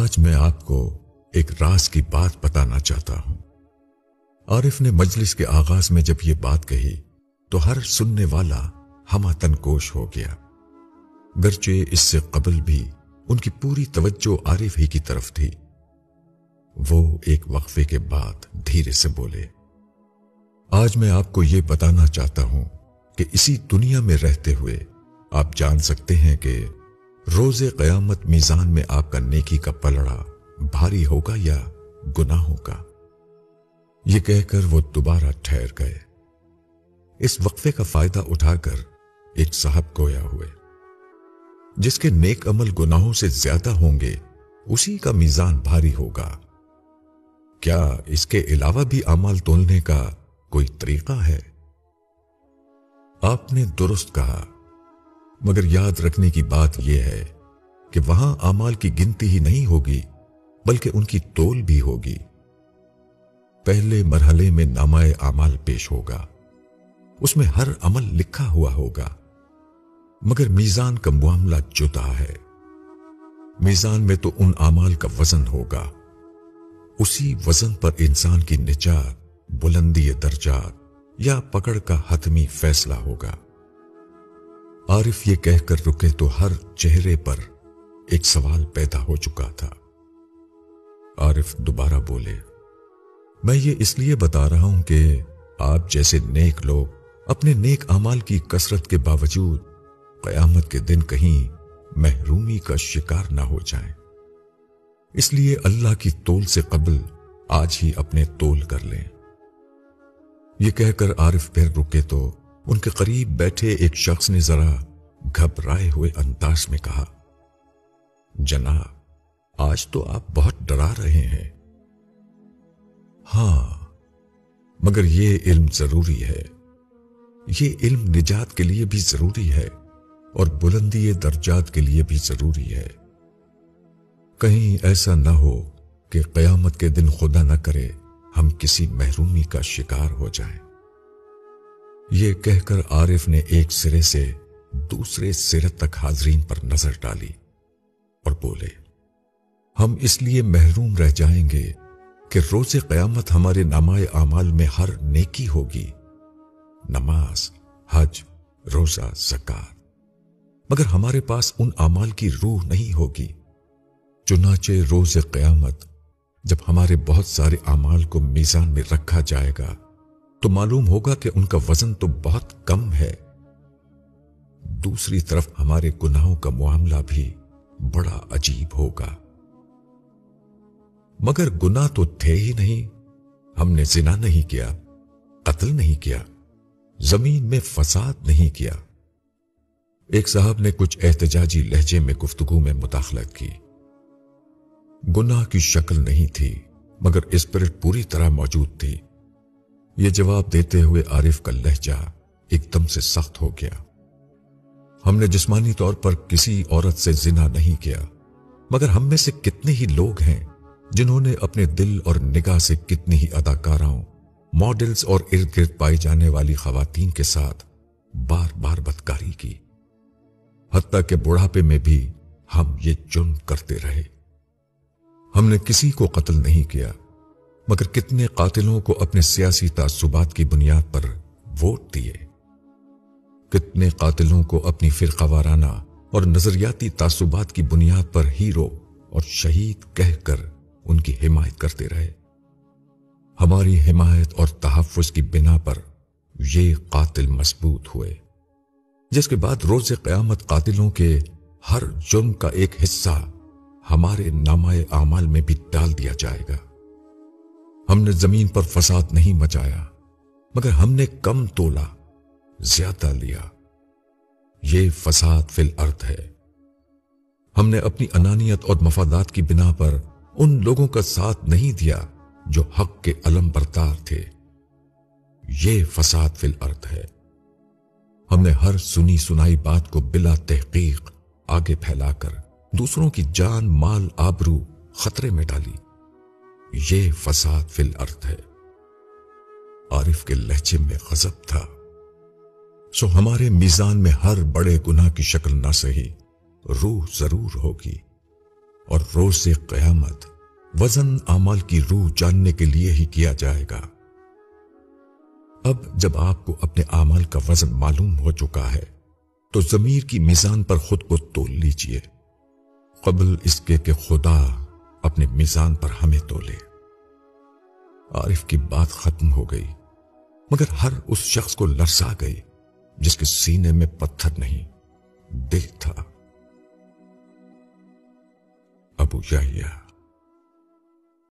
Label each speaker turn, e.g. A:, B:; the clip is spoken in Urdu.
A: آج میں آپ کو ایک راز کی بات بتانا چاہتا ہوں۔ عارف نے مجلس کے آغاز میں جب یہ بات کہی تو ہر سننے والا ہمہ تنگوش ہو گیا، گرچہ اس سے قبل بھی ان کی پوری توجہ عارف ہی کی طرف تھی۔ وہ ایک وقفے کے بعد دھیرے سے بولے، آج میں آپ کو یہ بتانا چاہتا ہوں کہ اسی دنیا میں رہتے ہوئے آپ جان سکتے ہیں کہ روز قیامت میزان میں آپ کا نیکی کا پلڑا بھاری ہوگا یا گناہوں کا۔ یہ کہہ کر وہ دوبارہ ٹھہر گئے۔ اس وقفے کا فائدہ اٹھا کر ایک صاحب گویا ہوئے، جس کے نیک عمل گناہوں سے زیادہ ہوں گے اسی کا میزان بھاری ہوگا۔ کیا اس کے علاوہ بھی اعمال تولنے کا کوئی طریقہ ہے؟ آپ نے درست کہا، مگر یاد رکھنے کی بات یہ ہے کہ وہاں اعمال کی گنتی ہی نہیں ہوگی بلکہ ان کی تول بھی ہوگی۔ پہلے مرحلے میں نامہ اعمال پیش ہوگا، اس میں ہر عمل لکھا ہوا ہوگا، مگر میزان کا معاملہ جدا ہے۔ میزان میں تو ان اعمال کا وزن ہوگا، اسی وزن پر انسان کی نجات، بلندی درجات یا پکڑ کا حتمی فیصلہ ہوگا۔ عارف یہ کہہ کر رکے تو ہر چہرے پر ایک سوال پیدا ہو چکا تھا۔ عارف دوبارہ بولے، میں یہ اس لیے بتا رہا ہوں کہ آپ جیسے نیک لوگ اپنے نیک اعمال کی کثرت کے باوجود قیامت کے دن کہیں محرومی کا شکار نہ ہو جائیں۔ اس لیے اللہ کی تول سے قبل آج ہی اپنے تول کر لیں۔ یہ کہہ کر عارف پھر رکے تو ان کے قریب بیٹھے ایک شخص نے ذرا گھبرائے ہوئے انداز میں کہا، جناب، آج تو آپ بہت ڈرا رہے ہیں۔ ہاں، مگر یہ علم ضروری ہے۔ یہ علم نجات کے لیے بھی ضروری ہے اور بلندی درجات کے لیے بھی ضروری ہے۔ کہیں ایسا نہ ہو کہ قیامت کے دن خدا نہ کرے ہم کسی محرومی کا شکار ہو جائیں۔ یہ کہہ کر عارف نے ایک سرے سے دوسرے سرے تک حاضرین پر نظر ڈالی اور بولے، ہم اس لیے محروم رہ جائیں گے کہ روز قیامت ہمارے نامہ اعمال میں ہر نیکی ہوگی، نماز، حج، روزہ، زکات، مگر ہمارے پاس ان اعمال کی روح نہیں ہوگی۔ چنانچہ روز قیامت جب ہمارے بہت سارے اعمال کو میزان میں رکھا جائے گا تو معلوم ہوگا کہ ان کا وزن تو بہت کم ہے۔ دوسری طرف ہمارے گناہوں کا معاملہ بھی بڑا عجیب ہوگا۔ مگر گناہ تو تھے ہی نہیں، ہم نے زنا نہیں کیا، قتل نہیں کیا، زمین میں فساد نہیں کیا۔ ایک صاحب نے کچھ احتجاجی لہجے میں گفتگو میں مداخلت کی۔ گناہ کی شکل نہیں تھی مگر اسپرٹ پوری طرح موجود تھی۔ یہ جواب دیتے ہوئے عارف کا لہجہ ایک دم سے سخت ہو گیا۔ ہم نے جسمانی طور پر کسی عورت سے زنا نہیں کیا، مگر ہم میں سے کتنے ہی لوگ ہیں جنہوں نے اپنے دل اور نگاہ سے کتنی ہی اداکاراؤں، ماڈلز اور ارد گرد پائی جانے والی خواتین کے ساتھ بار بار بدکاری کی۔ حتیٰ کہ بڑھاپے میں بھی ہم یہ جرم کرتے رہے۔ ہم نے کسی کو قتل نہیں کیا، مگر کتنے قاتلوں کو اپنے سیاسی تعصبات کی بنیاد پر ووٹ دیے، کتنے قاتلوں کو اپنی فرقہ وارانہ اور نظریاتی تعصبات کی بنیاد پر ہیرو اور شہید کہہ کر ان کی حمایت کرتے رہے۔ ہماری حمایت اور تحفظ کی بنا پر یہ قاتل مضبوط ہوئے، جس کے بعد روز قیامت قاتلوں کے ہر جرم کا ایک حصہ ہمارے نامہ اعمال میں بھی ڈال دیا جائے گا۔ ہم نے زمین پر فساد نہیں مچایا، مگر ہم نے کم تولا، زیادہ لیا۔ یہ فساد فی الارض ہے۔ ہم نے اپنی انانیت اور مفادات کی بنا پر ان لوگوں کا ساتھ نہیں دیا جو حق کے علم بردار تھے۔ یہ فساد فی الارض ہے۔ ہم نے ہر سنی سنائی بات کو بلا تحقیق آگے پھیلا کر دوسروں کی جان، مال، آبرو خطرے میں ڈالی۔ یہ فساد فی الارض ہے۔ عارف کے لہجے میں غضب تھا۔ سو ہمارے میزان میں ہر بڑے گناہ کی شکل نہ سہی، روح ضرور ہوگی، اور روز قیامت وزن اعمال کی روح جاننے کے لیے ہی کیا جائے گا۔ اب جب آپ کو اپنے اعمال کا وزن معلوم ہو چکا ہے تو ضمیر کی میزان پر خود کو تول لیجئے، قبل اس کے کہ خدا اپنے میزان پر ہمیں تولے۔ عارف کی بات ختم ہو گئی، مگر ہر اس شخص کو لرزا گئی جس کے سینے میں پتھر نہیں، دل تھا۔ ابو یحییٰ